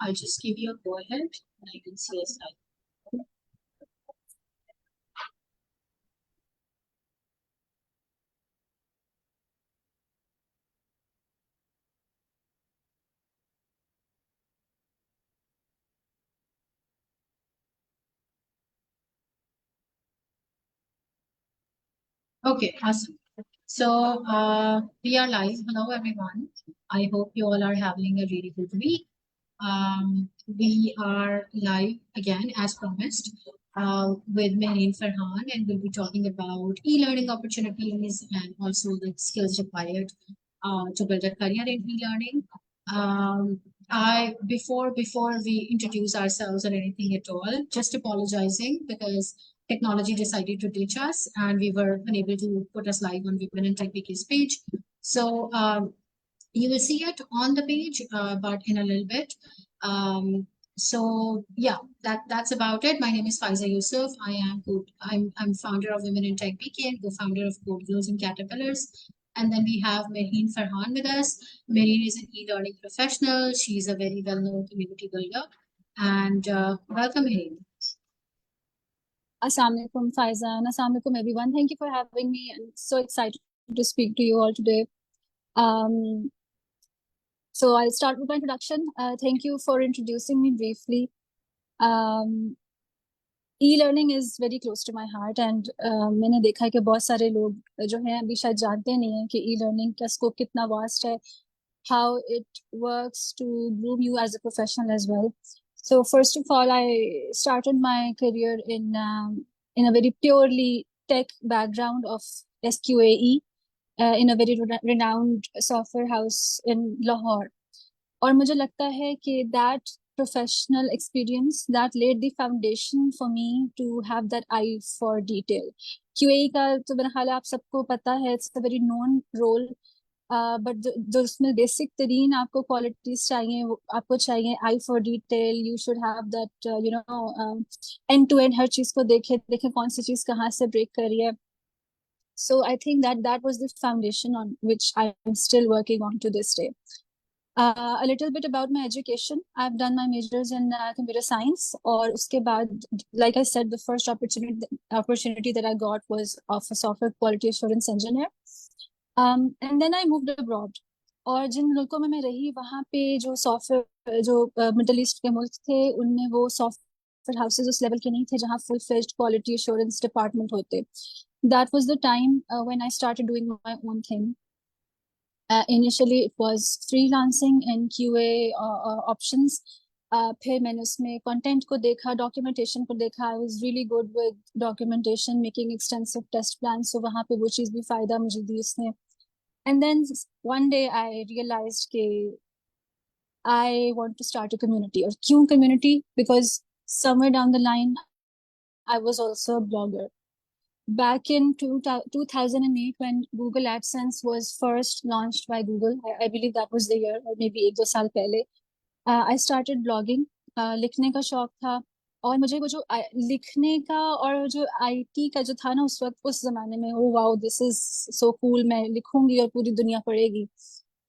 I'll just give you a go ahead and I can see a slide. Okay, awesome. So we are live. Hello, everyone. I hope you all are having a really good week. We are live again, as promised, with Mehreen Farhan, and we'll be talking about e-learning opportunities and also the skills required to build a career in e-learning. I before we introduce ourselves or anything at all, just apologizing because technology decided to ditch us and we were unable to put us live on Women in Tech Wiki's page. So you will see it on the page, but in a little bit. So yeah, that's about it. My name is Faiza Yusuf. I'm founder of Women in Tech PK and co-founder of Code Girls and Caterpillars. And then we have Mehreen Farhan with us. Mehreen is an e-learning professional. She's a very well-known community builder. And welcome, Mehreen. Assalamualaikum Faizan, Assalamualaikum everyone. Thank you for having me. I'm so excited to speak to you all today. So I'll start with my introduction. Thank you for introducing me briefly. E-learning is very close to my heart and मैंने देखा है कि बहुत सारे लोग जो हैं अभी शायद जानते नहीं हैं कि e-learning का scope कितना vast है, how it works to groom you as a professional as well. So first of all, I started my career in a very purely tech background of SQAE in a very renowned software house in Lahore. और मुझे लगता है कि that professional experience that laid the foundation for me to have that eye for detail. QAE का तो मेरा ख्याल है आप सबको पता है, it's a very known role. But जो उसमें बेसिक तरीन आपको क्वालिटीज चाहिए, वो आपको चाहिए eye for detail. You should have that you know end to end हर चीज को देखे देखे कौन सी चीज कहाँ से ब्रेक करी है. So I think that was the foundation on which I'm still working on to this day. A little bit about my education. I've done my majors in computer science. और उसके बाद, like I said, the first opportunity that I got was of a software quality assurance engineer. And then I moved abroad. और जिन मुल्कों में मैं रही वहाँ पे जो सॉफ्टवेयर जो मिडल ईस्ट के मुल्क थे उनमें वो सॉफ्टवेयर हाउसेज उस लेवल के नहीं थे जहाँ full fledged quality assurance department होते. That was the time when I started doing my own thing. Initially it was freelancing and QA options. फिर मैंने उसमें कंटेंट को देखा, डॉक्यूमेंटेशन को देखा. I was really good with documentation, making extensive test plans. So वहाँ पे वो चीज़ भी फायदा मुझे दी उसने. And then one day I realized that I want to start a community. और क्यों community? Because somewhere down the line I was also a blogger. Back in 2008 when Google AdSense was first launched by Google, I believe that was the year, or maybe 1-2 साल पहले, I started blogging. लिखने का शौक था और मुझे वो जो लिखने का और जो IT का जो था ना उस वक्त उस जमाने में, oh wow, this is so cool, मैं लिखूंगी और पूरी दुनिया पढ़ेगी.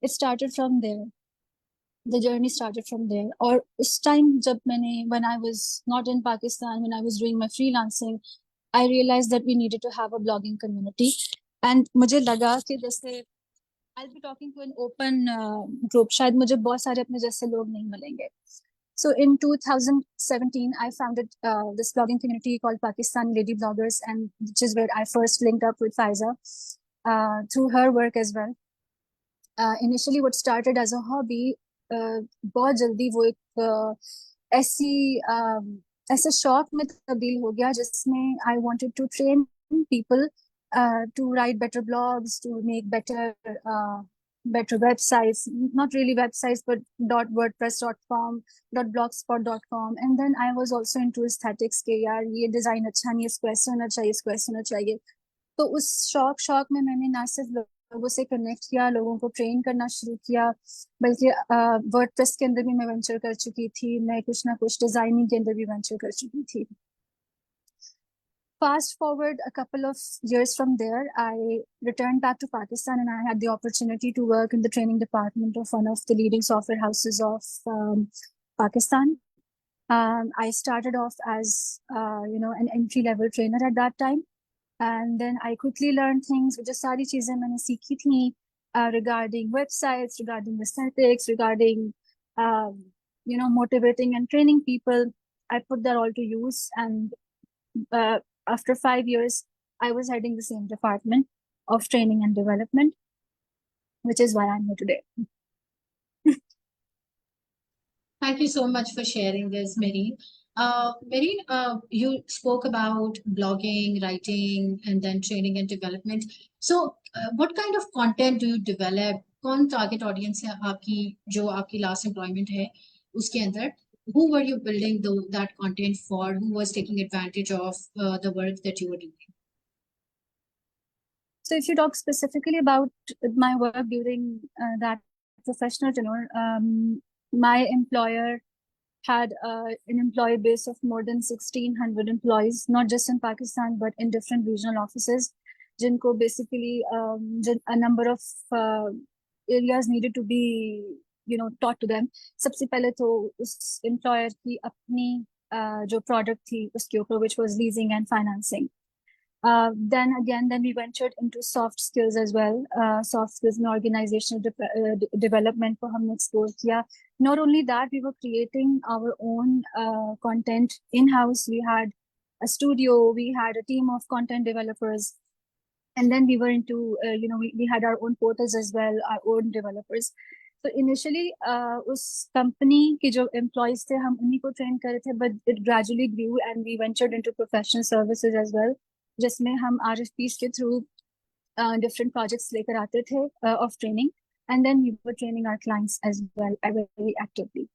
It started from there. The journey started from there. और उस time जब मैंने, when I was not in Pakistan, when I was doing my freelancing, I realized that we needed to have a blogging community. And मुझे लगा कि जैसे I'll be talking to an open group, शायद मुझे बहुत सारे अपने जैसे लोग नहीं मिलेंगे. So in 2017, I founded this blogging community called Pakistan Lady Bloggers, and which is where I first linked up with Faiza through her work as well. Initially, what started as a hobby, बहुत जल्दी वो एक ऐसे शौक में तब्दील हो गया जिसमें I wanted to train people to write better blogs, to make better websites, not really websites, but .wordpress.com, .blogspot.com. And then I was also into aesthetics के यार ये डिजाइन अच्छा नहीं, इसको ऐसे होना चाहिए, इसको ऐसे होना चाहिए. तो उस शौक में मैंने ना सिर्फ लोगों से कनेक्ट किया, लोगों को ट्रेन करना शुरू किया, बल्कि वर्डप्रेस के अंदर भी मैं वेंचर कर चुकी थी, मैं कुछ ना कुछ डिजाइनिंग के अंदर भी वेंचर कर चुकी थी. Fast forward a couple of years from there, I returned back to Pakistan and I had the opportunity to work in the training department of one of the leading software houses of Pakistan. I started off as an entry-level trainer at that time, and then I quickly learned things. जो सारी चीजें मैंने सीखी थी regarding websites, regarding aesthetics, regarding motivating and training people. I put that all to use, and after 5 years, I was heading the same department of training and development, which is why I'm here today. Thank you so much for sharing this, Marine. Marine, you spoke about blogging, writing, and then training and development. So, what kind of content do you develop? कौन target audience है आपकी जो आपकी last employment है उसके अंदर? Who were you building that content for? Who was taking advantage of the work that you were doing? So if you talk specifically about my work during that professional tenure, my employer had an employee base of more than 1,600 employees, not just in Pakistan, but in different regional offices, जिनको basically a number of areas needed to be, taught to them. सबसे पहले तो उस employer की अपनी जो product थी उसके ऊपर, which was leasing and financing. Then we ventured into soft skills as well. Soft skills में organizational development को हमने explore किया. Not only that, we were creating our own content in-house. We had a studio, we had a team of content developers, and then we were into, we had our own portals as well, our own developers. So initially, उस company के जो employees थे हम उन्हीं को train कर रहे थे, but it gradually grew and we ventured into professional services as well, जिसमें हम RFPs के through different projects लेकर आते थे of training, and then we were training our clients as well very actively.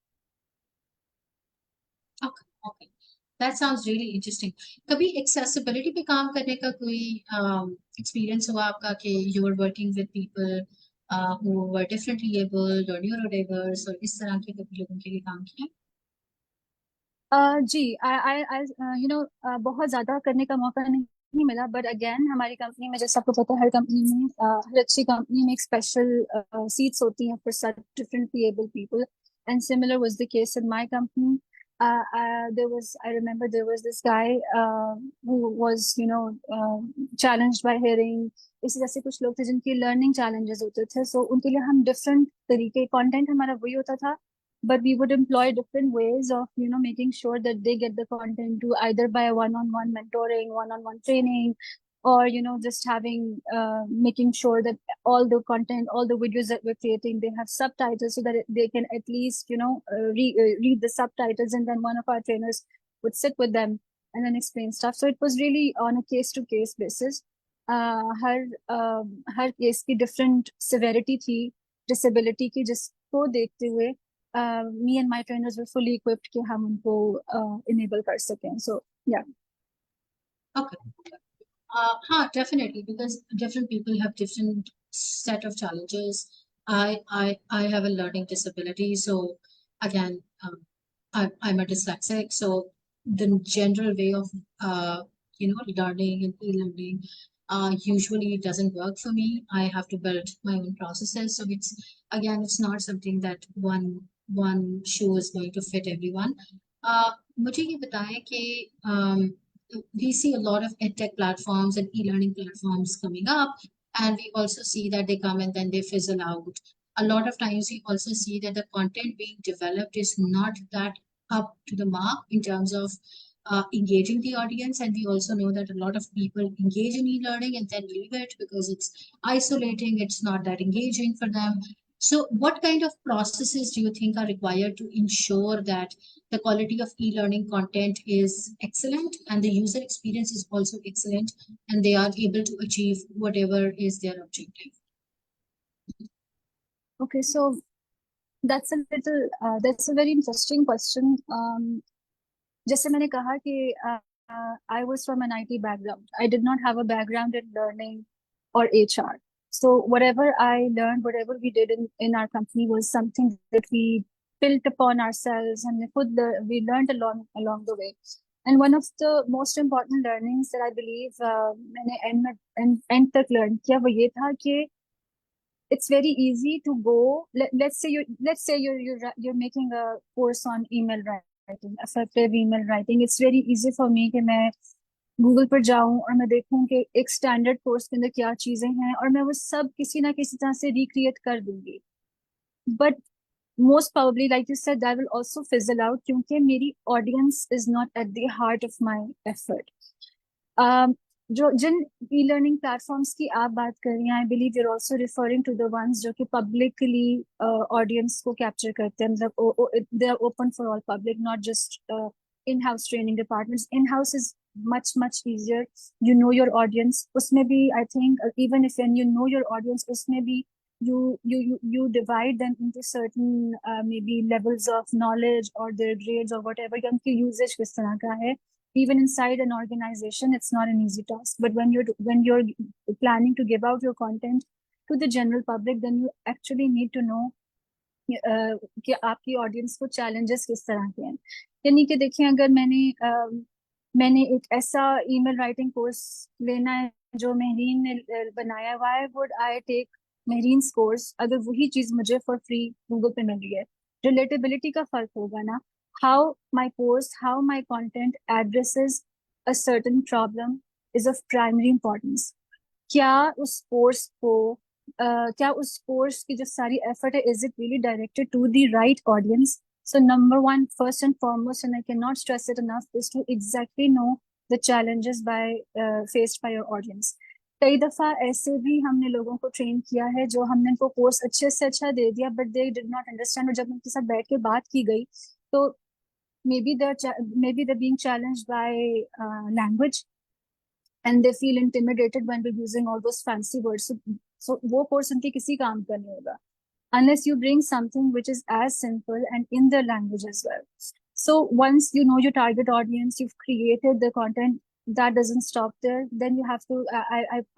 Okay. That sounds really interesting. कभी accessibility पे काम करने का कोई experience हुआ आपका कि you were working with people who were differently abled or neurodiverse और इस तरह के कभी लोगों के लिए काम किया? जी, बहुत ज्यादा करने का मौका नहीं मिला, बट अगेन हमारी कंपनी में, जैसे आपको पता है, हर कंपनी में हर अच्छी कंपनी में एक स्पेशल सीट्स होती हैं for such differently able people, and similar was the case in my company. I remember there was this guy who was challenged by hearing. इसी जैसे कुछ लोग थे जिनकी लर्निंग चैलेंजेस होते थे, सो उनके लिए हम डिफरेंट तरीके कंटेंट हमारा वही होता था, but we would employ different ways of making sure that they get the content to either by one-on-one mentoring, one-on-one training, or just having making sure that all the content, all the videos that we're creating, they have subtitles so that they can at least read the subtitles, and then one of our trainers would sit with them and then explain stuff. So it was really on a case to case basis. Her case की different severity थी disability की, जिसको देखते हुए me and my trainers were fully equipped कि हम उनको enable कर सकें. So yeah. Okay. Definitely, because different people have different set of challenges. I have a learning disability, so again, I'm a dyslexic, so the general way of learning and e-learning usually doesn't work for me. I have to build my own processes, so it's not something that one shoe is going to fit everyone. मुझे ये बताएं कि we see a lot of edtech platforms and e-learning platforms coming up, and we also see that they come and then they fizzle out. A lot of times we also see that the content being developed is not that up to the mark in terms of engaging the audience, and we also know that a lot of people engage in e-learning and then leave it because it's isolating, it's not that engaging for them. So what kind of processes do you think are required to ensure that the quality of e-learning content is excellent and the user experience is also excellent and they are able to achieve whatever is their objective? Okay, so that's a very interesting question. जैसे मैंने कहा कि I was from an IT background. I did not have a background in learning or HR. So whatever I learned, whatever we did in our company was something that we built upon ourselves, and we learned along the way. And one of the most important learnings that I believe मैंने end तक learn किया वो ये था कि it's very easy to go. Let's say you're making a course on email writing, effective email writing. It's very easy for me कि मैं Google पर जाऊं और मैं देखूं कि एक स्टैंडर्ड कोर्स के अंदर क्या चीजें हैं और मैं वो सब किसी ना किसी तरह से रिक्रिएट कर दूंगी. But most probably, like you said, that will also fizzle out क्योंकि मेरी audience is not at the heart of my effort. जो जिन ई लर्निंग प्लेटफॉर्म्स की आप बात कर रही हैं, I believe you're also referring to the ones जो कि पब्लिकली ऑडियंस को कैप्चर करते हैं, मतलब they are open for all public, not just in house training departments. In house is much easier. You know your audience. उसमें भी I think even if when you know your audience, उसमें भी you divide them into certain maybe levels of knowledge or their grades or whatever. या उनकी usage किस तरह का है. Even inside an organization, it's not an easy task. But when you're planning to give out your content to the general public, then you actually need to know कि आपकी audience को challenges किस तरह के हैं. यानी कि देखिए, अगर मैंने एक ऐसा ईमेल राइटिंग कोर्स लेना है जो मेहरीन ने बनाया, why would I take Mehreen course अगर वही चीज मुझे फॉर फ्री गूगल पे मिल रही है. रिलेटेबिलिटी का फर्क होगा ना. How my post, how my content addresses a certain problem is of primary importance. क्या उस कोर्स को क्या उस कोर्स की जो सारी एफर्ट है, is it really directed to the right audience? So number one, first and foremost, and I cannot stress it enough, is to exactly know the challenges faced by your audience. कई दफा ऐसे भी हमने लोगों को train किया है जो हमने उनको कोर्स अच्छे से अच्छा दे दिया, but they did not understand. और जब उनके साथ बैठ के बात की गई तो maybe they're being challenged by language, and they feel intimidated when we're using all those fancy words. So वो कोर्स उनके किसी काम का नहीं होगा unless you bring something which is as simple and in their language as well. So once you know your target audience, you've created the content, that doesn't stop there. Then you have to,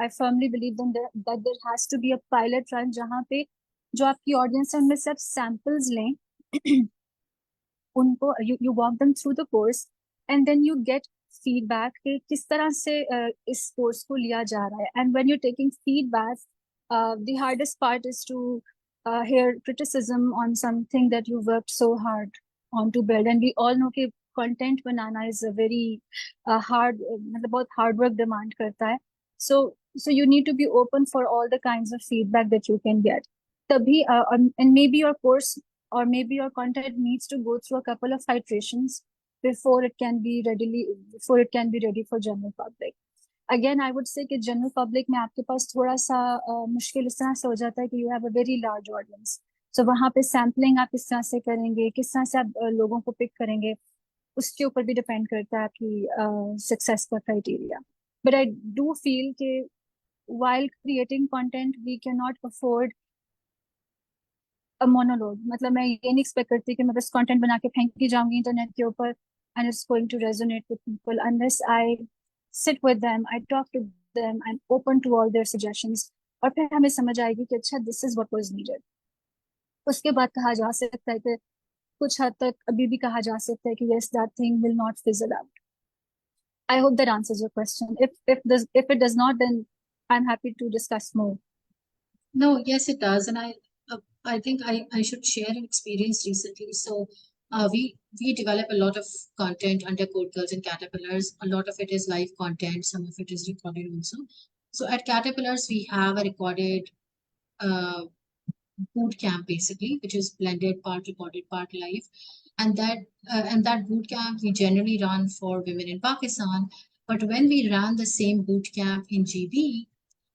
I firmly believe that there has to be a pilot run जहाँ पे जो आपकी audience है उनमें सब samples लें. उनको you walk them through the course and then you get feedback कि किस तरह से इस course को लिया जा रहा है. And when you're taking feedback, the hardest part is to hear criticism on something that you worked so hard on to build. And we all know कि content banana is a very hard, मतलब बहुत hard work demand करता है. So you need to be open for all the kinds of feedback that you can get. तभी and maybe your course or maybe your content needs to go through a couple of iterations before it can be ready for general public. Again, I would say कि general public में आपके पास थोड़ा सा मुश्किल इस तरह से हो जाता है कि you have a very large audience. So वहां पे सैम्पलिंग आप किस तरह से करेंगे, किस तरह से आप लोगों को पिक करेंगे, उसके ऊपर भी डिपेंड करता है आपकी सक्सेस का criteria. But I do feel कि while creating content we cannot afford a monologue. मतलब मैं ये नहीं एक्सपेक्ट करती कि मैं बस कंटेंट बना के फेंक के जाऊंगी इंटरनेट के ऊपर and it's going to resonate with people, unless I sit with them, I talk to them, I'm open to all their suggestions. और फिर हमें समझ आएगी कि अच्छा, this is what was needed. उसके बाद कहा जा सकता है कि कुछ हद तक अभी भी कहा जा सकता है कि yes, that thing will not fizzle out. I hope that answers your question. If it does not, then I'm happy to discuss more. No, yes, it does, and I think I should share an experience recently. So, we develop a lot of content under Code Girls and Caterpillars. A lot of it is live content. Some of it is recorded also. So at Caterpillars, we have a recorded boot camp basically, which is blended, part recorded, part live, and that boot camp we generally run for women in Pakistan. But when we ran the same boot camp in GB,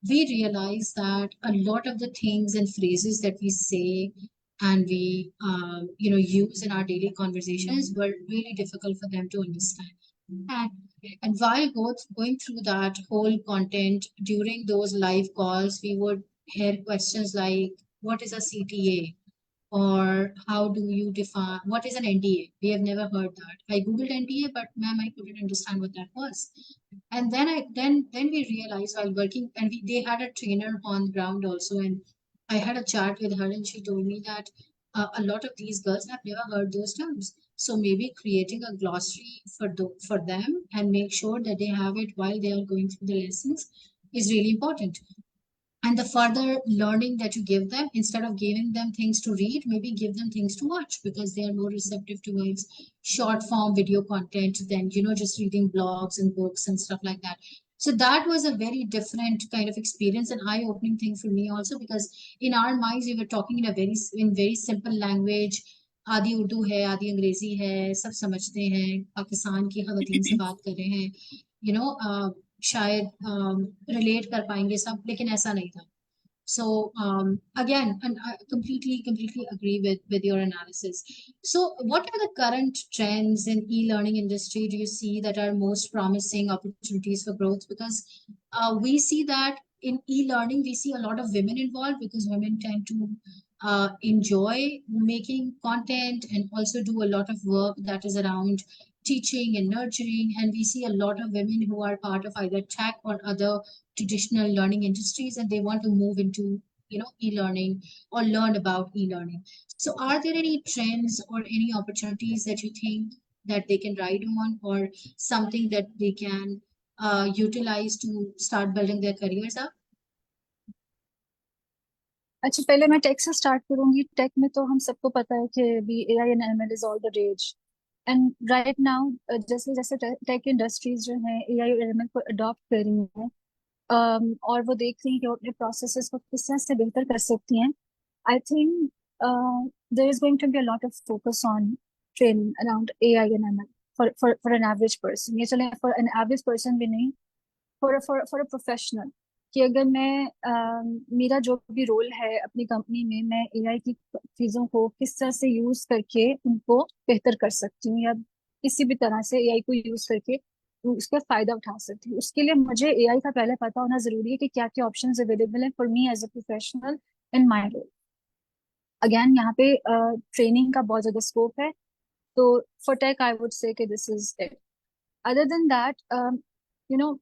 we realized that a lot of the things and phrases that we say and we use in our daily conversations were really difficult for them to understand. And, and while going through that whole content during those live calls, we would hear questions like, what is a CTA? Or how do you define what is an NDA? We have never heard that. I googled NDA, but ma'am, I couldn't understand what that was. And then we realized while working, and they had a trainer on the ground also, and I had a chat with her, and she told me that a lot of these girls have never heard those terms. So maybe creating a glossary for them and make sure that they have it while they are going through the lessons is really important. and the further learning that you give them, instead of giving them things to read, maybe give them things to watch, because they are more receptive towards short form video content than just reading blogs and books and stuff like that. So that was a very different kind of experience, an eye opening thing for me also, because in our minds we were talking in very simple language. आधी उर्दू है, आधी अंग्रेजी है, सब समझते हैं, पाकिस्तान की खवातीन से बात कर रहे हैं, शायद रिलेट कर पाएंगे सब, लेकिन ऐसा नहीं था. So again, and I completely agree with your analysis. So what are the current trends in e-learning industry do you see that are most promising opportunities for growth? Because we see that in e-learning we see a lot of women involved, because women tend to enjoy making content and also do a lot of work that is around teaching and nurturing. And we see a lot of women who are part of either tech or other traditional learning industries, and they want to move into e-learning or learn about e-learning. So are there any trends or any opportunities that you think that they can ride on, or something that they can utilize to start building their careers up? अच्छा, पहले मैं take से start करूंगी. Take में तो हम सबको पता है कि भी AI and ML is all the rage. And right now जैसे जैसे टेक इंडस्ट्रीज जो है एआई और एमएल को अडॉप्ट कर रही हैं, और वो देख रही हैं कि वो अपने प्रोसेसेस को किस तरह से बेहतर कर सकती हैं. I think there is going to be a lot of focus on training around AI and ML for an average person. ये चले फॉर एन एवरेज पर्सन भी नहीं, फॉर अ प्रोफेशनल. कि अगर मैं मेरा जो भी रोल है अपनी कंपनी में, मैं एआई की चीजों को किस तरह से यूज करके उनको बेहतर कर सकती हूँ, या किसी भी तरह से एआई को यूज करके उसका फायदा उठा सकती हूँ. उसके लिए मुझे एआई का पहले पता होना जरूरी है कि क्या क्या ऑप्शंस अवेलेबल है for me as a professional in my role. Again यहाँ पे ट्रेनिंग का बहुत ज्यादा स्कोप है. तो for tech I would say this is it. Other than that, you know,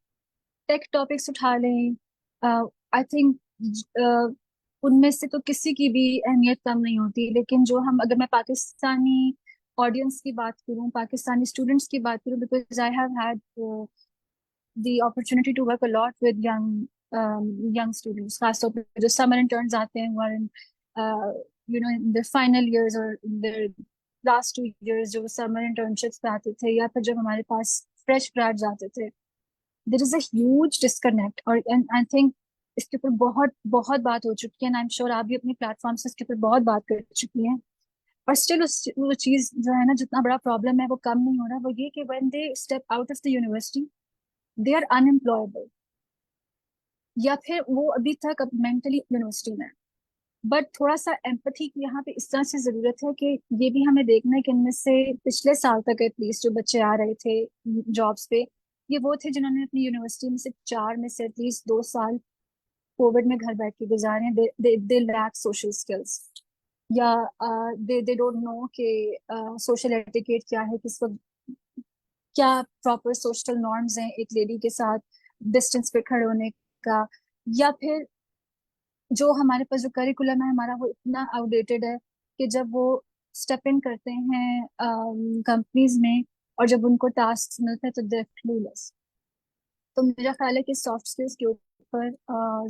tech topics उठा लें, आई थिंक उनमें से तो किसी की भी अहमियत कम नहीं होती. लेकिन जो हम, अगर मैं पाकिस्तानी ऑडियंस की बात करूं, पाकिस्तानी स्टूडेंट्स की बात करूं, because I have had the opportunity to work a lot with young students, खासतौर पर जो समर इंटर्न्स आते हैं, were in in the final years और द लास्ट 2 years, जो समर इंटर्नशिप्स पे आते थे, या फिर जब हमारे पास फ्रेश ग्रेड्स आते थे, there is a huge disconnect. और आई थिंक इसके ऊपर बहुत बहुत बात हो चुकी है, एंड आई एम श्योर आप भी अपने प्लेटफॉर्म से इसके ऊपर बहुत बात कर चुकी हैं. और स्टिल वो चीज जो है ना, जितना बड़ा प्रॉब्लम है वो कम नहीं हो रहा. वो ये कि when they step out of the university, they are unemployable, या फिर वो अभी तक अब मेंटली यूनिवर्सिटी में. बट थोड़ा सा एम्पथी की यहाँ पे इस तरह से जरूरत है कि ये भी हमें देखना है कि इनमें से पिछले साल तक एटलीस्ट जो बच्चे आ रहे थे जॉब्स पे, ये वो थे जिन्होंने अपनी यूनिवर्सिटी में से 4 में से एटलीस्ट 2 साल कोविड में घर बैठ के गुजारे हैं. दे लैक सोशल स्किल्स, या दे डोंट नो कि सोशल एटिकेट क्या है, किस वक्त क्या प्रॉपर सोशल नॉर्म्स हैं एक लेडी के साथ डिस्टेंस पे खड़े होने का. या फिर जो हमारे पास जो करिकुलम है हमारा, वो इतना आउटडेटेड है कि जब वो स्टेप इन करते हैं कंपनीज में, और जब उनको टास्क मिलते हैं तो दे क्लूलेस. तो मेरा ख्याल है कि सॉफ्ट स्किल्स के ऊपर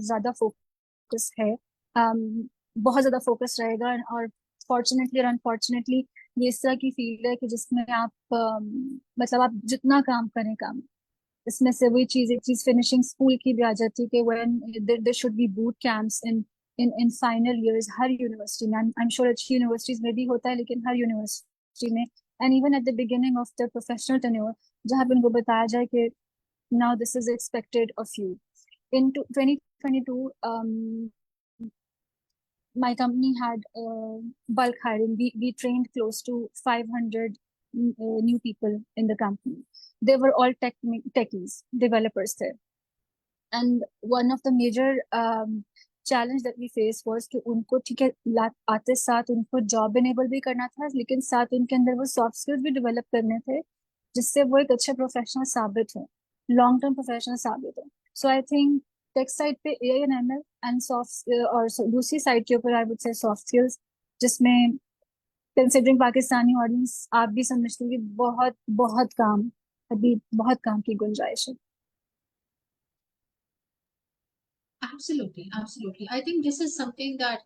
ज्यादा फोकस है, बहुत ज्यादा फोकस रहेगा. और फॉर्चुनेटली और अनफॉर्चुनेटली ये इस तरह की फील्ड है कि जिसमें आप मतलब आप जितना काम करें कम. इसमें से वही चीज, एक चीज फिनिशिंग स्कूल की भी आ जाती है कि when there should be boot camps in final years हर यूनिवर्सिटी में. आई एम श्योर अच्छी यूनिवर्सिटीज में भी होता है, लेकिन हर यूनिवर्सिटी में, and even at the beginning of the professional tenure, जहाँ पे उनको बताया जाए कि now this is expected of you. In 2022, my company had bulk hiring. We trained close to 500 new people in the company. They were all techies, developers there. And one of the major challenge that we faced was कि उनको, ठीक है, आते साथ उनको job enable भी करना था, लेकिन साथ उनके अंदर वो सॉफ्ट स्किल्स भी डेवलप करने थे, जिससे वो एक अच्छे प्रोफेशनल साबित हो, लॉन्ग टर्म प्रोफेशनल साबित हो. सो आई थिंक टेक साइड पे AI and ML and soft, और दूसरी साइड के ऊपर आई वुड से सॉफ्ट स्किल्स, जिसमें कंसिडरिंग पाकिस्तानी ऑडियंस आप भी समझते हैं कि बहुत बहुत काम, अभी बहुत काम की गुंजाइश है. Absolutely, absolutely. I think this is something that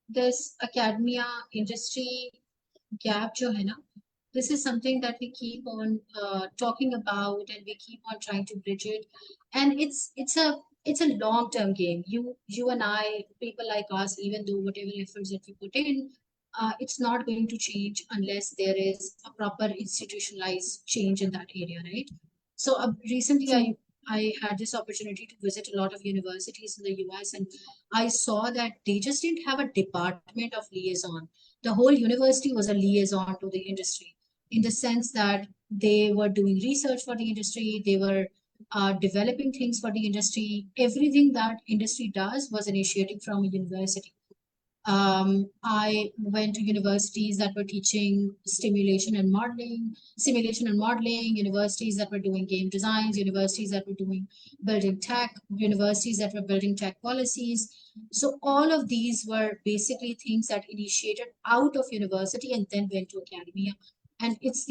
this academia industry gap जो है ना, this is something that we keep on talking about and we keep on trying to bridge it. And it's a long term game. You and I, people like us, even though whatever efforts that we put in, it's not going to change unless there is a proper institutionalized change in that area, right? So recently True. I had this opportunity to visit a lot of universities in the US, and I saw that they just didn't have a department of liaison. The whole university was a liaison to the industry in the sense that they were doing research for the industry, they were developing things for the industry. Everything that industry does was initiated from a university. I went to universities that were teaching simulation and modeling, universities that were doing game designs, universities that were doing building tech, universities that were building tech policies. So all of these were basically things that initiated out of university and then went to academia. And it's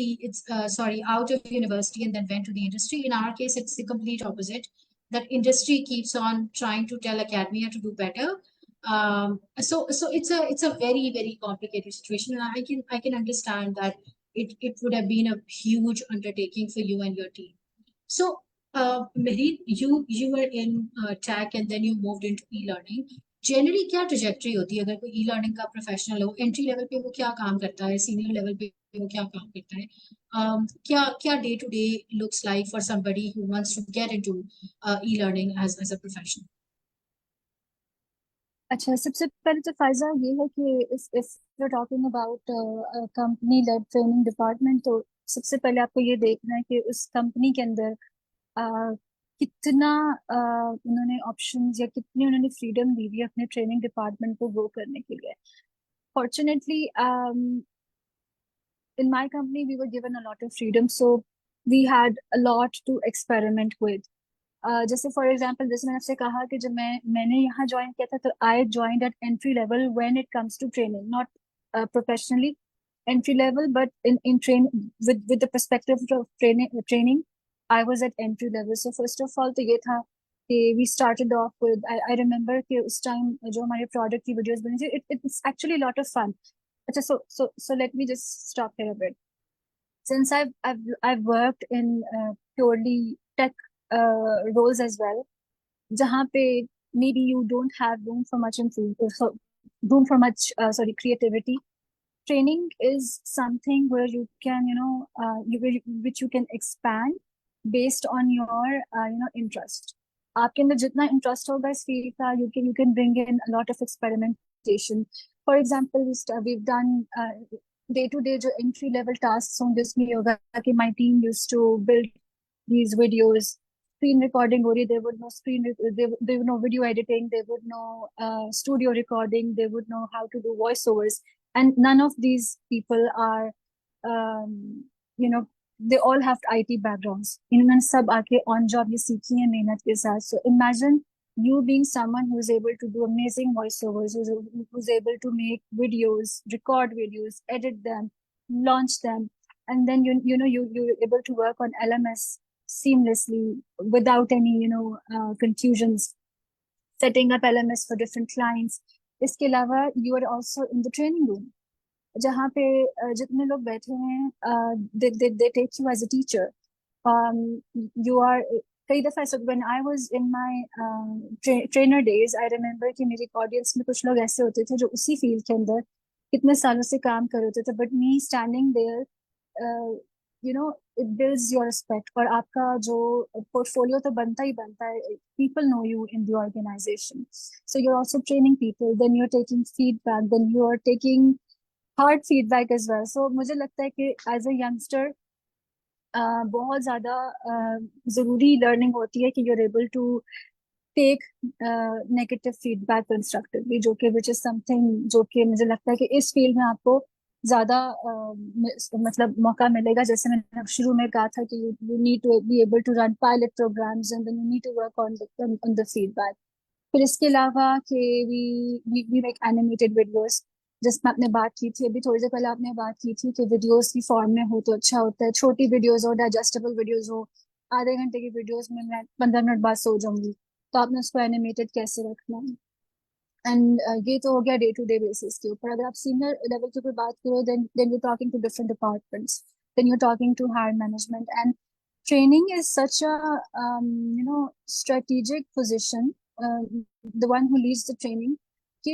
out of university and then went to the industry. In our case, it's the complete opposite. That industry keeps on trying to tell academia to do better. So it's a very very complicated situation, and I can understand that it would have been a huge undertaking for you and your team. So Mehri, you were in tech and then you moved into e-learning. Generally क्या trajectory होती है अगर कोई e learning का professional हो, entry level पे वो क्या काम करता है, सीनियर लेवल पे वो क्या काम करता है, क्या क्या day to day looks like for somebody who wants to get into e learning as a profession? अच्छा, सबसे पहले तो फायदा ये है कि if you talking about company led training department, तो सबसे पहले आपको ये देखना है कि उस कंपनी के अंदर कितना उन्होंने ऑप्शंस या कितनी उन्होंने फ्रीडम दी हुई है अपने ट्रेनिंग डिपार्टमेंट को ग्रो करने के लिए. Fortunately, in my company, we were given a lot of freedom, so we had a lot to experiment with. जैसे फॉर एग्जाम्पल, जैसे मैंने आपसे कहा कि जब मैंने यहाँ ज्वाइन किया था, तो I join at entry level when it comes to training, not professionally entry level, but in train with the perspective of training, I was at entry level. So first of all, तो ये था कि we started off with, I remember कि उस time जो हमारे product की videos बनी थी, it's actually a lot of fun. अच्छा, so let me just stop here a bit. Since I've worked in purely tech roles as well, जहाँ पे maybe you don't have room for much creativity. Training is something where you can, which you can expand based on your, interest. आपके अंदर जितना interest होगा इस field का, you can bring in a lot of experimentation. For example, we've done day to day जो entry level tasks होंगे, उसमें होगा कि my team used to build these videos. Screen recording हो रही, they would know they would know video editing, they would know studio recording, they would know how to do voiceovers, and none of these people are, you know, they all have IT backgrounds. इन्होंने सब आके on job ये सीखी है मेहनत के साथ. So imagine you being someone who is able to do amazing voiceovers, who's able to make videos, record videos, edit them, launch them, and then you're able to work on LMS seamlessly without any confusions, setting up LMS for different clients. इसके अलावा you are also in the training room, जहाँ पे जितने लोग बैठे हैं, they take you as a teacher. You are, कई दफा ऐसा, when I was in my trainer days, I remember कि मेरी ऑडियंस में कुछ लोग ऐसे होते थे जो उसी फील्ड के अंदर कितने सालों से काम कर रहे थे, but me standing there, it builds your respect, और आपका जो portfolio तो बनता ही बनता है. People know you in the organization, so you're also training people, then you're taking feedback, then you're taking hard feedback as well. So मुझे लगता है कि as a youngster बहुत ज़्यादा ज़रूरी learning होती है कि you're able to take negative feedback constructively, जो कि which is something जो कि मुझे लगता है कि इस फील्ड में आपको ज़्यादा मतलब मौका मिलेगा. जैसे मैंने शुरू में कहा था कि you need to be able to run pilot programs, and then you need to work on the feedback. फिर इसके अलावा कि we make animated videos, जिसमें आपने बात की थी अभी थोड़ी देर पहले, आपने बात की थी कि वीडियोस की फॉर्म में हो तो अच्छा होता है. छोटी वीडियोस हो, डाइजेस्टेबल वीडियोस हो, आधे घंटे की वीडियोस में मैं 15 मिनट बाद सो जाऊंगी. तो आपने उसको एनिमेटेड कैसे रखना है। एंड ये तो हो गया डे टू डे बेसिस के ऊपर। अगर आप सीनियर लेवल के ऊपर बात करो, then you talking to different departments, then you talking to higher management. And training is such a strategic position, the one who leads the training, कि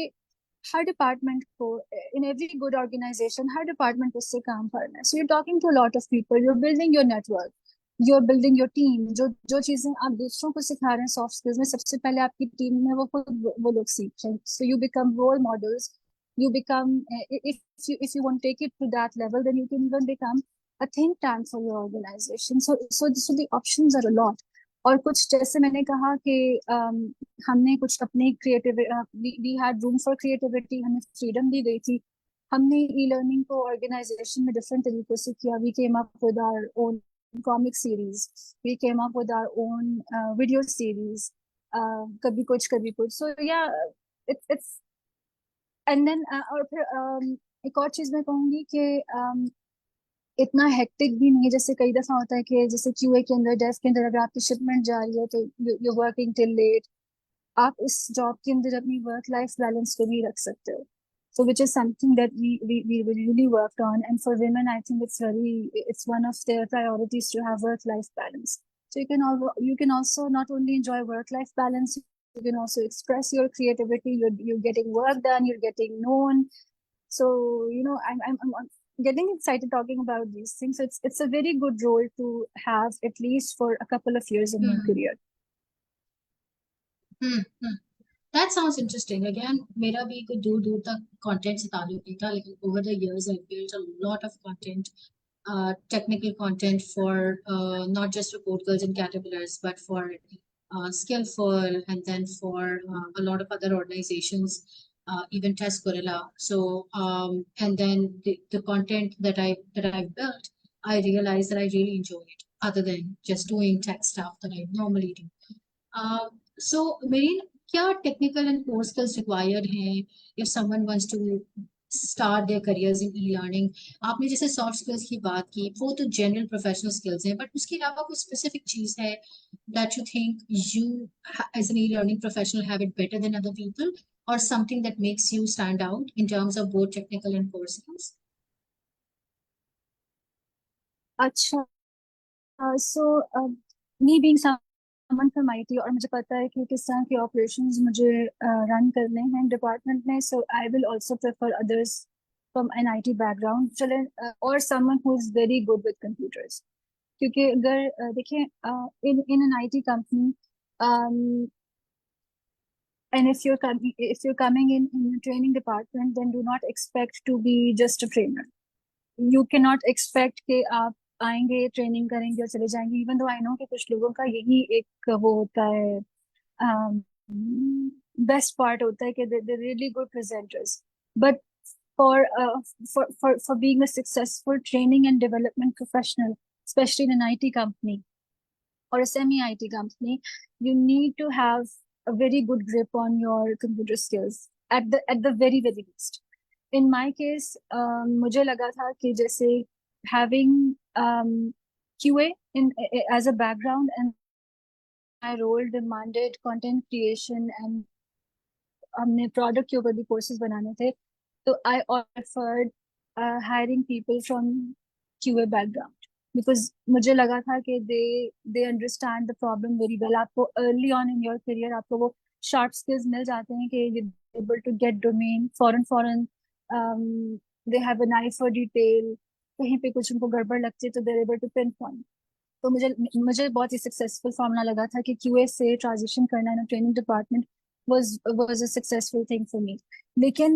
हर डिपार्टमेंट को, इन एवरी गुड ऑर्गेनाइजेशन, हर department उससे काम करना है। So you talking to lot of people, you building your network, you are building your team. जो जो चीजें आप दूसरों को सिखा रहे हैं सॉफ्ट स्किल्स में, सबसे पहले आपकी टीम में वो लोग सीख रहे हैं। So you become role models, you become, if you want to take it to that level, then you can even become a think tank for your organization. So the options are a lot. और कुछ जैसे मैंने कहा कि हमने कुछ अपनी creative, we had room for creativity, हमें फ्रीडम दी गई थी। हमने ई लर्निंग को ऑर्गेनाइजेशन में डिफरेंट तरीकों से किया। We came up with our own comic series, we came up with our own video series, कभी कुछ। सो या इट्स एंड देन और फिर एक और चीज मैं कहूंगी कि इतना हेक्टिक भी नहीं है। जैसे कई दफा होता है कि जैसे क्यूए के अंदर, डेस्क के अंदर, अगर आपकी शिपमेंट जा रही है तो यू वर्किंग टिल लेट। आप इस जॉब के अंदर अपनी वर्क लाइफ बैलेंस को भी रख सकते हो। So which is something that we really worked on, and for women I think it's one of their priorities to have work life balance. So you can also not only enjoy work life balance, you can also express your creativity. You're getting work done, you're getting known. So I'm getting excited talking about these things. So it's a very good role to have, at least for a couple of years in your Hmm. career. Hmm. That sounds interesting. Again, मेरा भी कोई दूर दूर तक content से ताल्लुक नहीं था, लेकिन over the years I've built a lot of content, technical content for not just report girls and caterpillars, but for Skillful, and then for a lot of other organizations, even Test Gorilla. So and then the content that I've built, I realized that I really enjoy it, other than just doing tech stuff that I normally do. Uh, so, Marine, क्या technical and core skills required हैं if someone wants to start their careers in e-learning? आपने जैसे soft skills की बात की, वो तो general professional skills हैं, but उसके अलावा कोई specific चीज है that you think you as an e-learning professional have it better than other people, or something that makes you stand out in terms of both technical and core skills? अच्छा, so me being someone from IT, और मुझे पता है कि किस तरह के operations मुझे रन करने हैं डिपार्टमेंट में, so I will also prefer others from an IT background, चले, or someone who is very good with computers. क्योंकि अगर देखें in an IT company, um, and if you're coming in a training department, then do not expect to be just a trainer. You cannot expect कि आप आएंगे, training करेंगे और चले जाएंगे। इवन दो आई नो कि कुछ लोगों का यही एक वो होता है, बेस्ट पार्ट होता है कि they really good presenters. But for for being a successful training and development professional, especially in an IT company or a semi-IT company, you need to have a very good grip on your computer skills at the very least. In my case, मुझे लगा था कि जैसे having QA as a background, and my role demanded content creation, and हमने product के ऊपर भी courses बनाने थे, तो I offered hiring people from QA background, because मुझे लगा था कि they understand the problem very well. आपको early on in your career आपको वो शार्प स्किल्स मिल जाते हैं कि you able to get domain foreign they have an eye for detail. कहीं पे कुछ उनको गड़बड़ लगती है तो they able to pinpoint. तो मुझे मुझे बहुत ही सक्सेसफुल फॉर्मूला लगा था कि QA से ट्रांजिशन करना in training department was a successful thing for me. लेकिन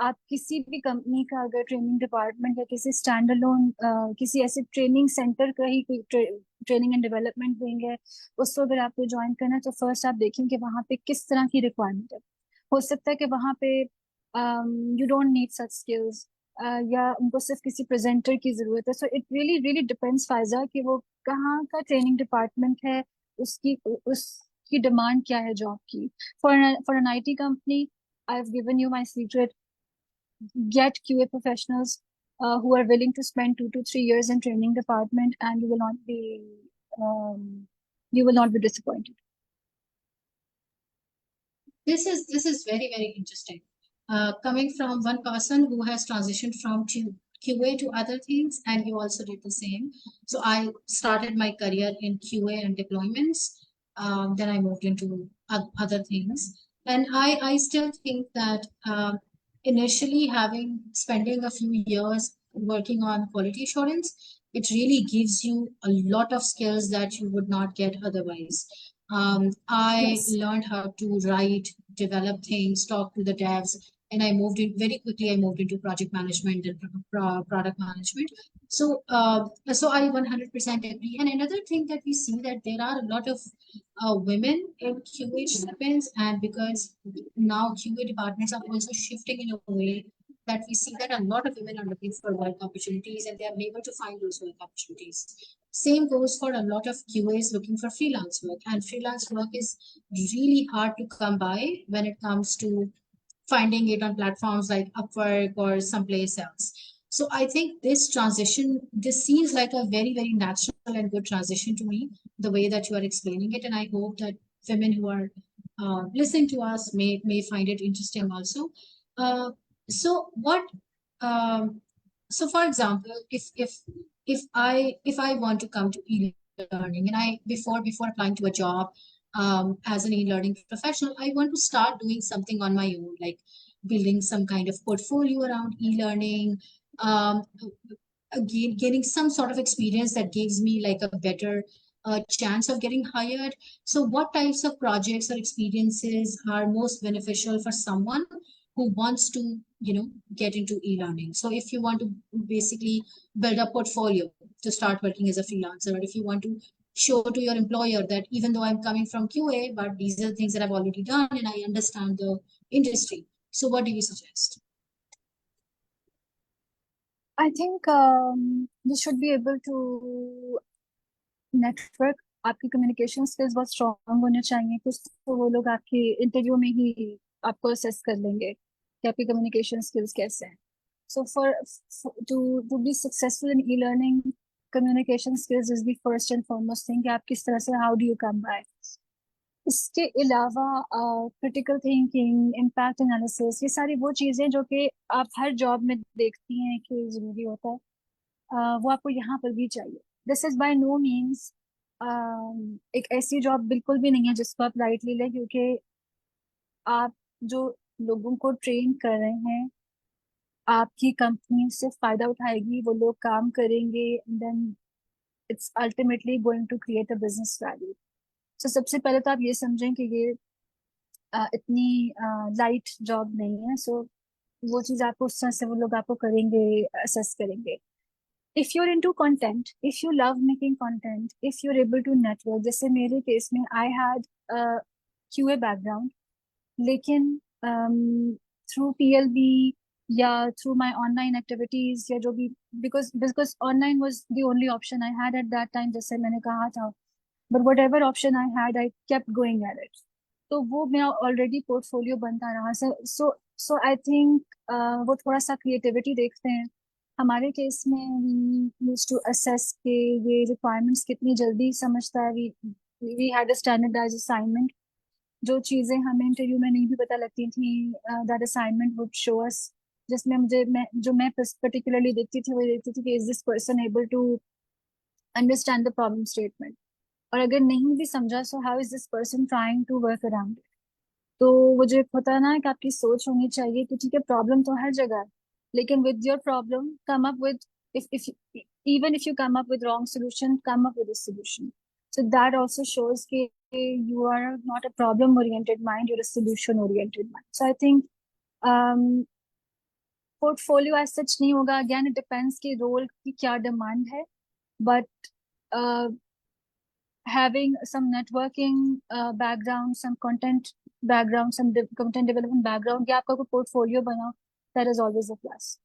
आप किसी भी कंपनी का अगर ट्रेनिंग डिपार्टमेंट या किसी स्टैंड अलोन किसी ऐसे ट्रेनिंग सेंटर का ही कोई ट्रेनिंग एंड डेवलपमेंट विंग है, उसको अगर आपको ज्वाइन करना है, तो फर्स्ट आप देखेंगे वहाँ पे किस तरह की रिक्वायरमेंट है। हो सकता है कि वहाँ पे you don't need such skills, या उनको सिर्फ किसी प्रेजेंटर की जरूरत है। So it really really depends Faiza कि वो कहाँ का ट्रेनिंग डिपार्टमेंट है, उसकी डिमांड क्या है जॉब की। For an IT company, I've given you my secret: get QA professionals who are willing to spend 2 to 3 years in training department, and um, you will not be disappointed. this is very interesting. Coming from one person who has transitioned from QA to other things, and you also did the same. So I started my career in QA and deployments. Then I moved into other things, and I still think that initially having spending a few years working on quality assurance, it really gives you a lot of skills that you would not get otherwise. I Yes. learned how to write, develop things, talk to the devs, and I moved in very quickly. I moved into project management and product management. So I 100% agree. And another thing that we see that there are a lot of women in QA departments, and because now QA departments are also shifting in a way that we see that a lot of women are looking for work opportunities and they are able to find those work opportunities. Same goes for a lot of QAs looking for freelance work, and freelance work is really hard to come by when it comes to finding it on platforms like Upwork or someplace else. So I think this transition, this seems like a very natural and good transition to me, the way that you are explaining it. And I hope that women who are listening to us may find it interesting also. Uh, so what um, so for example, if I want to come to e-learning, and I before applying to a job as an e-learning professional, I want to start doing something on my own, like building some kind of portfolio around e-learning, um, again gaining some sort of experience that gives me like a better chance of getting hired. So what types of projects or experiences are most beneficial for someone who wants to, get into e-learning? So if you want to basically build a portfolio to start working as a freelancer, or if you want to show to your employer that even though I'm coming from QA, but these are the things that I've already done and I understand the industry. So what do you suggest? I think you should be able to network. आपकी communication skills बहुत strong होने चाहिए, कुछ तो वो लोग आपके interview में ही आपको असेस कर लेंगे कि आपकी कम्युनिकेशन स्किल्स कैसे हैं. So to be successful in e-learning, communication skills is the first and foremost thing. कि आप किस तरह से, how do you come by. इसके अलावा क्रिटिकल थिंकिंग, इम्पैक्ट एनालिसिस, ये सारी वो चीजें जो कि आप हर जॉब में देखती हैं कि जरूरी होता है, वो आपको यहाँ पर भी चाहिए. This is by no means एक ऐसी जॉब बिल्कुल भी नहीं है जिसको आप लाइटली लें, क्योंकि आप जो लोगों को ट्रेन कर रहे हैं, आपकी कंपनी से फायदा उठाएगी, वो लोग काम करेंगे, then it's ultimately going to create a business value. So सबसे पहले तो आप ये समझें कि ये इतनी लाइट जॉब नहीं है. सो वो चीज आपको उस तरह से वो लोग आपको करेंगे, असेस करेंगे. if you're into content, if you love making content, if you're able to network, जैसे मेरे केस में I had a QA background, लेकिन through PLB या through my online activities या जो भी, because online was the only option I had at that time, जैसे मैंने कहा था, but whatever option I had, I kept going at it. तो वो मेरा ऑलरेडी पोर्टफोलियो बनता रहा. सो आई थिंक वो थोड़ा सा क्रिएटिविटी देखते हैं. हमारे केस में वी यूज्ड टू असेस के ये रिक्वायरमेंट्स कितनी जल्दी समझता है. We had a standardize assignment. जो चीजें हमें इंटरव्यू में नहीं भी पता लगती थी, that assignment would show us, जिसमें मैं पर्टिकुलरली देखती थी, वो देखती थी कि is this person able to understand the problem statement. और अगर नहीं भी समझा, so how is this person trying to work around. तो वो जो एक होता है ना कि आपकी सोच होनी चाहिए कि ठीक है, प्रॉब्लम तो हर जगह है, लेकिन with your problem come up with, if even if you come up with wrong solution, come up with a solution. So that also shows कि you are not a problem oriented mind, you're a solution oriented mind. So I think um, portfolio as such नहीं होगा. Again, it depends कि role की क्या demand है, but having some networking background, some content background, some content development background, या आपका कोई portfolio बना, that is always a plus.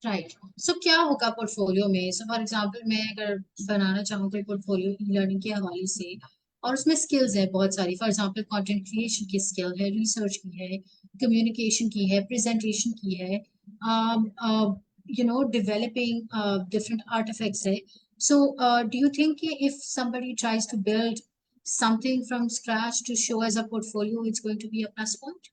Right. So क्या होगा पोर्टफोलियो में? सो फॉर एग्जांपल मैं अगर बनाना चाहूँ कोई पोर्टफोलियो ई लर्निंग के हवाले से, और उसमें स्किल्स है बहुत सारी, फॉर एग्जांपल कंटेंट क्रिएशन की स्किल है, रिसर्च की है, कम्युनिकेशन की है, प्रेजेंटेशन की है, डेवलपिंग डिफरेंट आर्टिफैक्ट्स है. So, do you think if somebody tries to build something from scratch to show as a portfolio, it's going to be a plus point?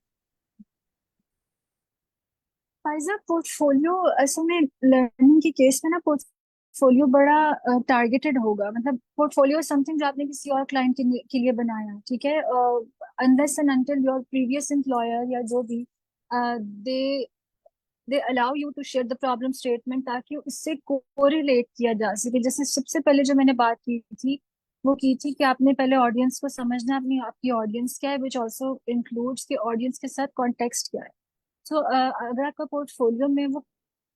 Pfizer portfolio असल में learning के case में ना portfolio बड़ा targeted होगा, मतलब portfolio something जो आपने किसी और क्लाइंट के लिए बनाया, ठीक है, unless and until your previous employer या जो भी they they allow you to share the problem statement, ताकि उससे कोरिलेट किया जा सके। जैसे सबसे पहले जो मैंने बात की थी वो की थी कि आपने पहले ऑडियंस को समझना, अपनी आपकी ऑडियंस क्या है, विच ऑल्सो इंक्लूड्स कि ऑडियंस के साथ कॉन्टेक्स्ट क्या है। तो अगर आपका पोर्टफोलियो में वो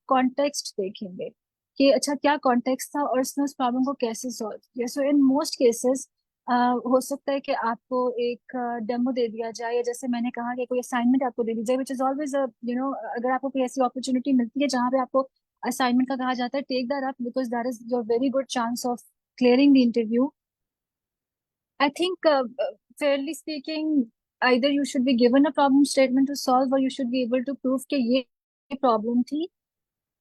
कॉन्टेक्स्ट देखेंगे कि अच्छा क्या कॉन्टेक्स्ट था और उसने उस प्रॉब्लम को कैसे सॉल्व किया। सो इन मोस्ट केसेस हो सकता है कि आपको एक डेमो दे दिया जाए, या जैसे मैंने कहा कि कोई असाइनमेंट आपको दे दी जाए, विच इज ऑलवेज अगर आपको कोई ऐसी अपॉर्चुनिटी मिलती है जहाँ पे आपको असाइनमेंट का कहा जाता है, take that up, because that is your very good chance of clearing the interview. I think, fairly speaking, either you should be given a problem statement to solve, or you should be able to prove कि ये problem थी,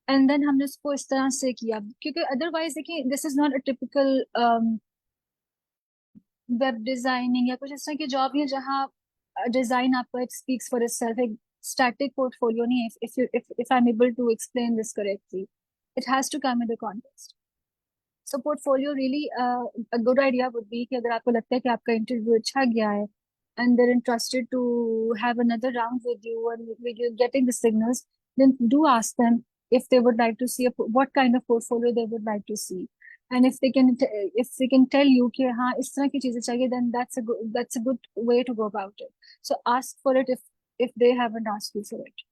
and then हमने उसको इस तरह से किया। क्योंकि otherwise देखिए, this is not a typical web designing या कुछ इस तरह की जॉब है जहाँ डिजाइन आपका it speaks for itself, एक static portfolio नहीं है। If I'm able to explain this correctly, it has to come in the context. So portfolio really a good idea would be कि अगर आपको लगता है कि आपका इंटरव्यू अच्छा गया है and they're interested to have another round with you और with you getting the signals, then do ask them if they would like to see what kind of portfolio they would like to see, and if they can tell you कि हाँ इस तरह की चीजें चाहिए, then that's a good way to go about it. So ask for it if they haven't asked you for it.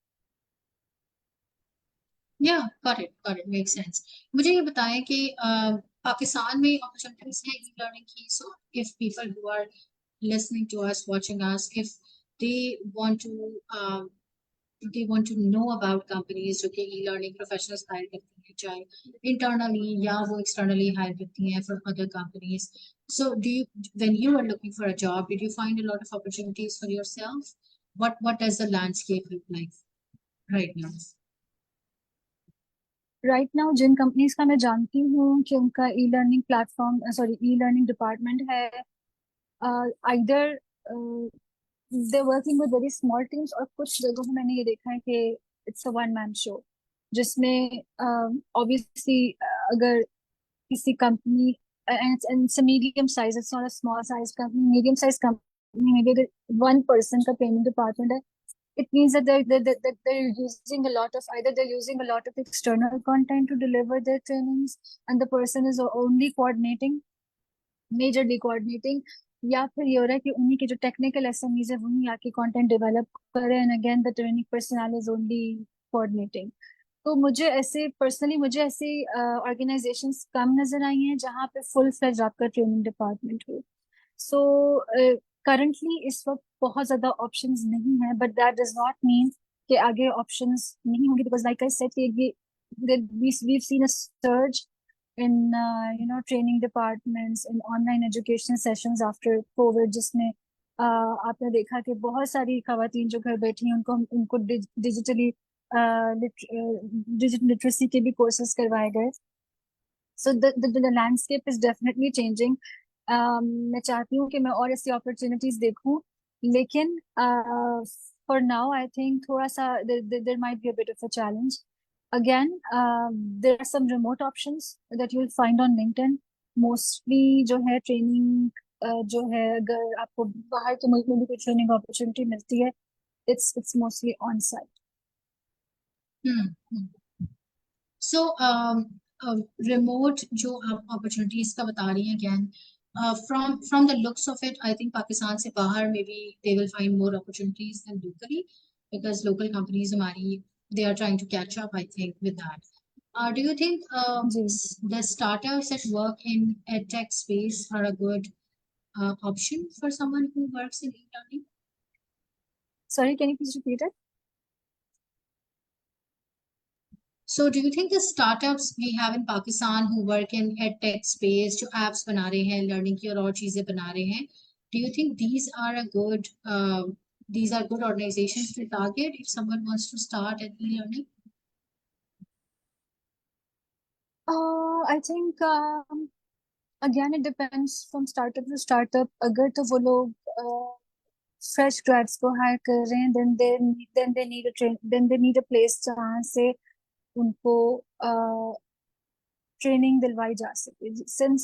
Yeah, got it, makes sense. मुझे ये बताएं कि पाकिस्तान में opportunities हैं e-learning की, so if people who are listening to us, watching us, if they want to um, they want to know about companies जो कि e-learning professionals hire करती हैं, चाहे internally या वो externally hire करती हैं for other companies. So when you were looking for a job, did you find a lot of opportunities for yourself? What does the landscape look like right now? Right now जिन companies का मैं जानती हूँ कि उनका e learning platform, sorry, e learning department है, either they working with very small teams, और कुछ जगहों मैंने ये देखा है कि it's a one man show, जिसमें ऑब्वियसली अगर किसी company, and it's a medium size, it's not a small size company, medium size company में भी अगर वन पर्सन का पेमेंट डिपार्टमेंट है, it means that they're using a lot of, either they're using a lot of external content to deliver their trainings and the person is only coordinating, majorly coordinating, या फिर ये हो रहा है कि उन्हीं के जो टेक्निकल एसएमईज है वही आके कंटेंट डेवलप करें, and again the training personal is only coordinating. तो मुझे ऐसे पर्सनली, मुझे ऐसी ऑर्गेनाइजेशंस कम नजर आई हैं जहाँ पे फुल फ्लेज आपका ट्रेनिंग डिपार्टमेंट हो। सो करंटली इस वक्त बहुत ज्यादा ऑप्शंस नहीं है, but that does not mean कि आगे ऑप्शंस नहीं होंगे, बिकॉज लाइक आई सेड कि we've seen a surge in training departments in online education sessions after COVID, जिसमें आपने देखा कि बहुत सारी खवातीन जो घर बैठी हैं उनको डिजिटली डिजिटल लिटरेसी के भी कोर्सेज करवाए गए। So the landscape is definitely changing. मैं चाहती हूँ कि मैं और ऐसी अपॉर्चुनिटीज देखूं, लेकिन फॉर नाउ आई थिंक थोड़ा सा there might be a bit of a challenge. Again there are some remote options that you will find on LinkedIn. Mostly जो है ट्रेनिंग जो है, अगर आपको बाहर के मुल्क में भी कोई ट्रेनिंग अपॉर्चुनिटी मिलती है, it's mostly on site. So remote जो आप opportunities का बता रही हैं, again from the looks of it, I think Pakistan से बाहर maybe they will find more opportunities than locally, because local companies हमारी they are trying to catch up, I think, with that. Do you think जी, the startups that work in edtech space are a good option for someone who works in e-learning? Sorry, can you please repeat it? So do you think the startups we have in Pakistan who work in edtech space, जो apps बना रहे हैं, learning की और चीजें बना रहे हैं, do you think these are good organizations to target if someone wants to start at e-learning? I think again it depends from startup to startup. अगर तो वो लोग fresh grads को hire कर रहे हैं, then they need a place जहाँ से उनको ट्रेनिंग दिलवाई जा सके. Since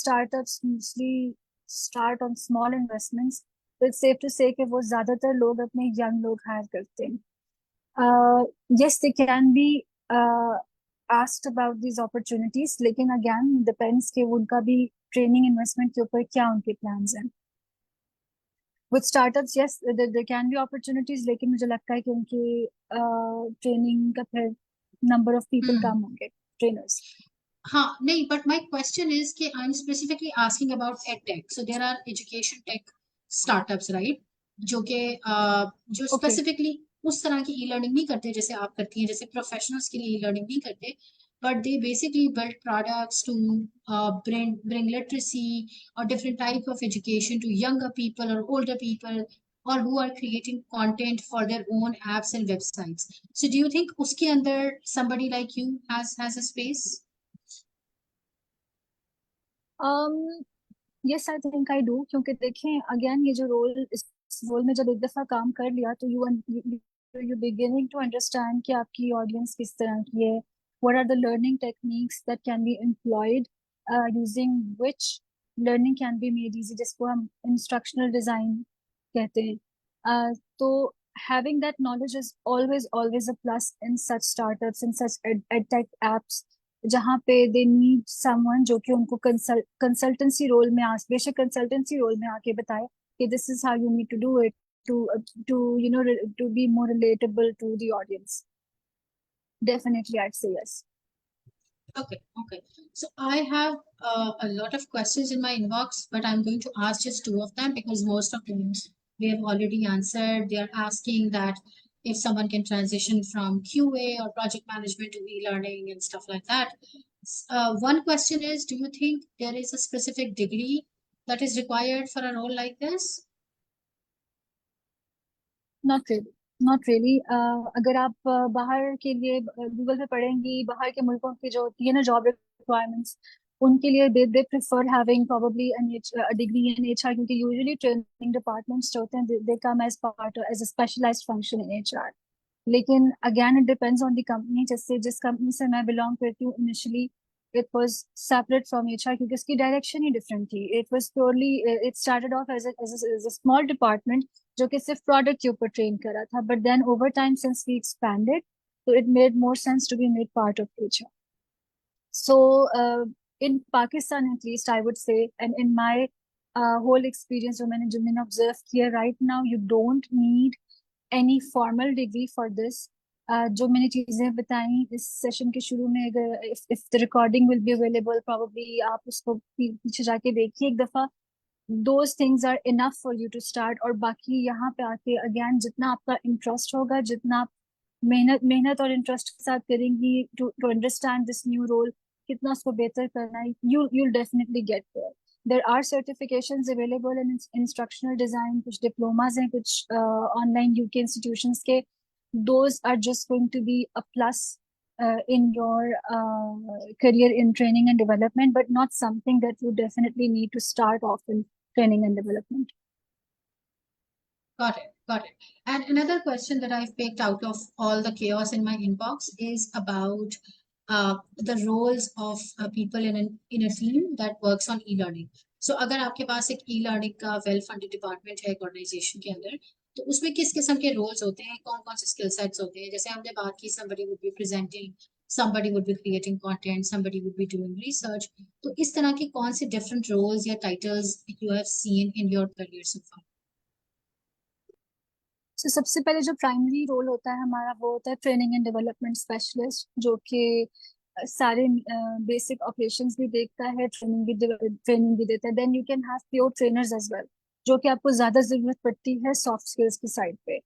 startups mostly start on small investments, it's safe to say कि वो ज्यादातर लोग अपने young लोग hire करते हैं. Yes, they can be asked about these opportunities, लेकिन again depends कि उनका भी training investment के ऊपर क्या उनके plans हैं. With startups, yes, there can be opportunities, लेकिन मुझे लगता है कि उनकी training का फिर number of people कम होंगे, trainers. हाँ नहीं, but my question is कि I'm specifically asking about edtech. So there are education tech startups, right? जो कि जो Okay. specifically उस तरह की e-learning नहीं करते जैसे आप करती हैं, जैसे professionals के लिए e-learning नहीं करते, but they basically build products to bring literacy or different type of education to younger people or older people, or who are creating content for their own apps and websites. So do you think उसके अंदर somebody like you has a space? Yes, I think I do, क्योंकि देखें again ये जो role, इस role में जब एक दफा काम कर लिया तो you beginning to understand कि आपकी ऑडियंस किस तरह की है, what are the learning techniques that can be employed, using which learning can be made easy, जिसको हम instructional design कहते हैं. तो having that knowledge is always a plus in such startups, in such edtech apps, जहाँ पे they need someone जो कि उनको कंसल्टेंसी रोल में बेशक कंसल्टेंसी रोल में आके बताए कि this is how you need to do it to you know to be more relatable to the audience. Definitely, I'd say yes. Okay. So I have a lot of questions in my inbox, but I'm going to ask just two of them because most of them we have already answered. They are asking that if someone can transition from QA or project management to e-learning and stuff like that. One question is, do you think there is a specific degree that is required for a role like this? Not really. Not really. अगर आप बाहर के लिए Google पे पढ़ेंगी, बाहर के मुल्कों की जो होती है ना जॉब रिक्वायरमेंट्स, उनके लिए they prefer having probably a degree in HR, क्योंकि usually training departments जो होते हैं they come as as a specialized function in HR. लेकिन again it depends on the company. जैसे जिस कंपनी से मैं belong करती हूँ, initially it was separate from HR क्योंकि इसकी direction ही different थी. It was purely it started off as a small department जो कि सिर्फ product के ऊपर train कर रहा था, but then over time since we expanded, so it made more sense to be made part of HR. So in Pakistan at least I would say, and in my whole experience जो मैंने observe किया, right now you don't need any formal degree for this. जो मैंने चीजें बताई इस session के शुरू में, अगर if the recording will be available, probably आप उसको पीछे जाके देखिए एक दफा. Those things are enough for you to start. और बाकी यहाँ पे आके again जितना आपका इंटरेस्ट होगा, जितना आप मेहनत और इंटरेस्ट के साथ करेंगी to understand this new role, कितना उसको बेहतर करना है, you'll definitely get there. There are certifications available in instructional design, कुछ diplomas हैं, कुछ online UK institutions के. Those are just going to be a plus in your career in training and development, but not something that you definitely need to start off in training and development. Got it. And another question that I've picked out of all the chaos in my inbox is about the roles of people in a team that works on e-learning. So अगर आपके पास एक e-learning का well funded department है organization के अंदर, तो उसमें किस किस्म के roles होते हैं, कौन कौन से skill sets होते हैं? जैसे हमने बात की, somebody would be presenting, somebody would be creating content, somebody would be doing research. तो इस तरह के कौन से different roles या titles you have seen in your career so far? So, सबसे पहले जो प्राइमरी रोल होता है हमारा वो होता है ट्रेनिंग एंड डेवलपमेंट स्पेशलिस्ट, जो कि सारे बेसिक ऑपरेशंस भी देखता है, ट्रेनिंग भी देता है. Then you can have pure trainers as well, जो कि आपको ज्यादा जरूरत पड़ती है सॉफ्ट स्किल्स की साइड पे.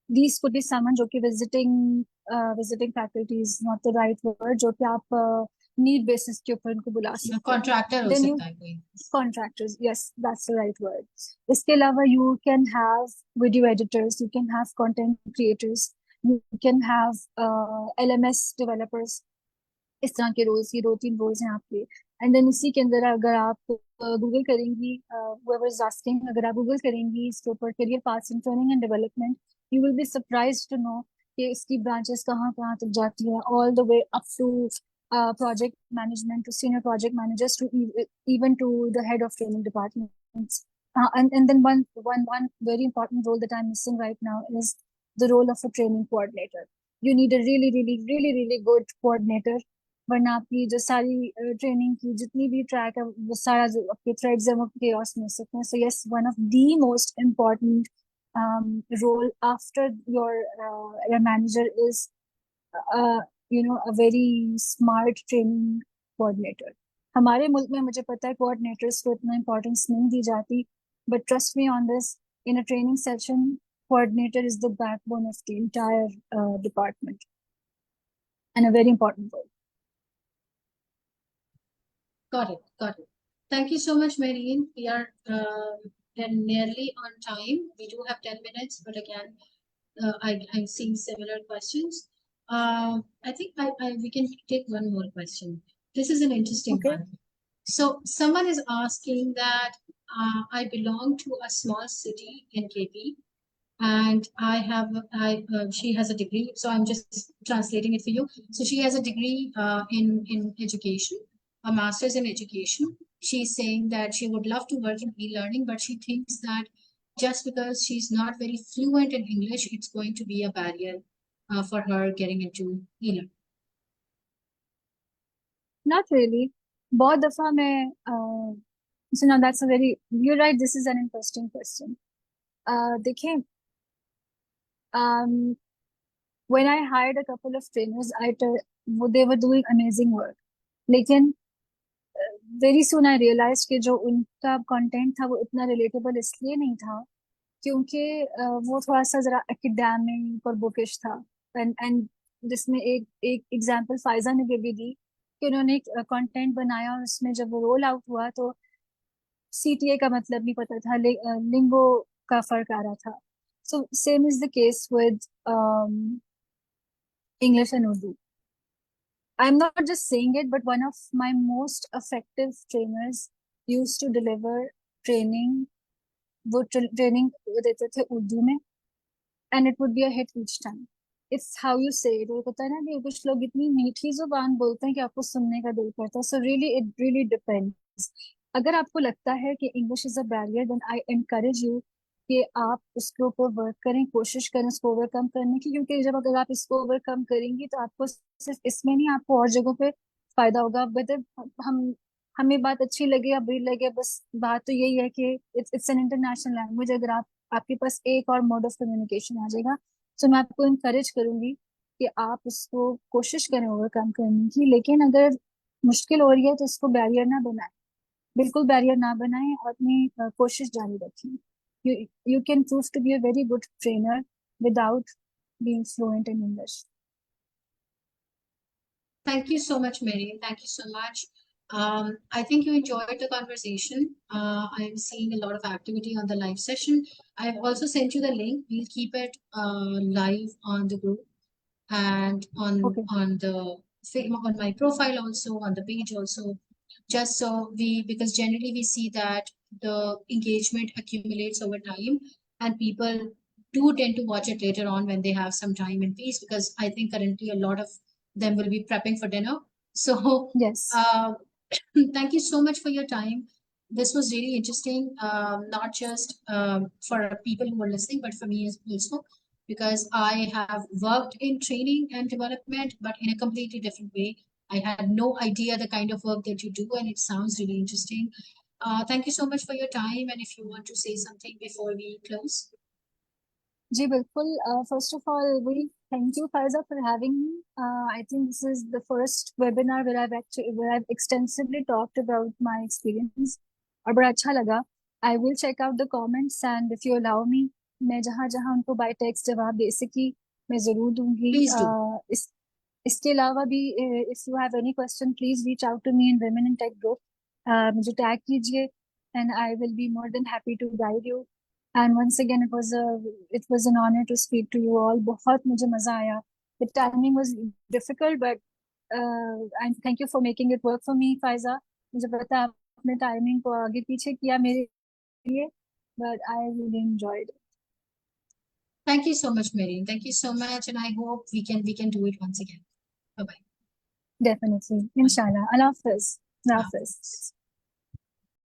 दीज कुड बी समवन जो कि visiting faculty is not the right word, जो कि आप नीड बेसिस के ऊपर उनको बुला सकते हैं. कॉन्ट्रैक्टर हो Then you- सकता है कोई. Contractors, yes, that's the right word. इसके अलावा you can have video editors, you can have content creators, you can have LMS developers. इस तरह के रोल्स, ये 2-3 रोल्स हैं आपके. एंड देन इसी के अंदर अगर आप गूगल करेंगी, whoever is asking, अगर आप गूगल करेंगी इसके ऊपर career paths in training and development, you will be surprised to know कि इसकी ब्रांचेस कहाँ कहाँ तक जाती है, all the way up to project management, to senior project managers, to even to the head of training departments. And then one very important role that I'm missing right now is the role of a training coordinator. You need a really good coordinator, वरना आपकी जो सारी training की जितनी भी track है वो सारा जो आपके थ्रेड्स है वो chaos में हो सकते हैं. So yes, one of the most important role after your manager is uh, a very smart training coordinator. हमारे मुल्क में मुझे पता है कोऑर्डिनेटर्स को इतना इम्पोर्टेंस नहीं दी जाती, but trust me on this, in a training session coordinator is the backbone of the entire department and a very important role. Got it. Got it. Thank you so much, Marine. We are nearly on time. We do have 10 minutes, but again, I'm seeing similar questions. I think we can take one more question. This is an interesting Okay. one. So someone is asking that I belong to a small city in KP, and she has a degree. So I'm just translating it for you. So she has a degree in education, a master's in education. She's saying that she would love to work in e-learning, but she thinks that just because she's not very fluent in English, it's going to be a barrier for her getting into e-learning. Not really. बहुत दफा मैं so now that's a very, you're right, this is an interesting question. देखिए, when I hired a couple of trainers, they were doing amazing work. लेकिन very soon I realized कि जो उनका content था वो इतना relatable इसलिए नहीं था क्योंकि वो थोड़ा सा जरा academic और bookish था. and जिसमें एक एग्जांपल फायजा ने भी दी कि उन्होंने एक कंटेंट बनाया और उसमें जब वो रोल आउट हुआ तो CTA का मतलब नहीं पता था, लिंगो का फर्क आ रहा था. So same is the case with English and Urdu. I'm not just saying it, but one of my most effective trainers used to deliver training. वो ट्रेनिंग देते थे उर्दू में, and it would be a hit each time. It's how you say it. वो पता है ना कि कुछ लोग इतनी मीठी जुबान बोलते हैं कि आपको सुनने का दिल करता है. So really, it really depends. अगर आपको लगता है कि English is a barrier, then I encourage you कि आप उसके ऊपर वर्क करें, कोशिश करें उसको ओवरकम करने की, क्योंकि जब अगर आप इसको ओवरकम करेंगी तो आपको सिर्फ इसमें नहीं, आपको और जगहों पे फायदा होगा. वेदर हमें बात अच्छी लगे या बुरी लगे, बस बात तो यही है कि इट्स एन इंटरनेशनल लैंग्वेज. अगर आपके पास एक और मोड ऑफ कम्युनिकेशन आ जाएगा, तो मैं आपको इनकरेज करूंगी कि आप उसको कोशिश करें ओवरकम करने की. लेकिन अगर मुश्किल हो रही है तो इसको बैरियर ना बनाएं, बिल्कुल बैरियर ना बनाएं और अपनी कोशिश जारी रखें. You can prove to be a very good trainer without being fluent in English. Thank you so much, Mary. Thank you so much. I think you enjoyed the conversation. I'm seeing a lot of activity on the live session. I've also sent you the link. We'll keep it live on the group and Okay. on my profile also, on the page also, just so because generally we see that the engagement accumulates over time and people do tend to watch it later on when they have some time and peace, because I think currently a lot of them will be prepping for dinner. So Yes. thank you so much for your time. This was really interesting, not just for people who are listening, but for me as also, because I have worked in training and development, but in a completely different way. I had no idea the kind of work that you do, and it sounds really interesting. Thank you so much for your time. And if you want to say something before we close. जी बिल्कुल. First of all, we thank you, Faiza, for having me. I think this is the first webinar where I've extensively talked about my experience. और बड़ा अच्छा लगा. I will check out the comments, and if you allow me, मैं जहाँ जहाँ उनको by text जवाब दे सकी मैं जरूर दूंगी. Please do. इसके अलावा भी if you have any question, please reach out to me in Women in Tech group. मुझे tag कीजिए, and I will be more than happy to guide you. And once again, it was an honor to speak to you all. बहुत मुझे मजा आया. The timing was difficult, but and thank you for making it work for me, Faiza. मुझे पता है आपने timing को आगे पीछे किया मेरे लिए, but I really enjoyed it. Thank you so much, Marine. Thank you so much, and I hope we can do it once again. Bye bye. Definitely. Inshallah. Allah Hafiz. Allah Hafiz.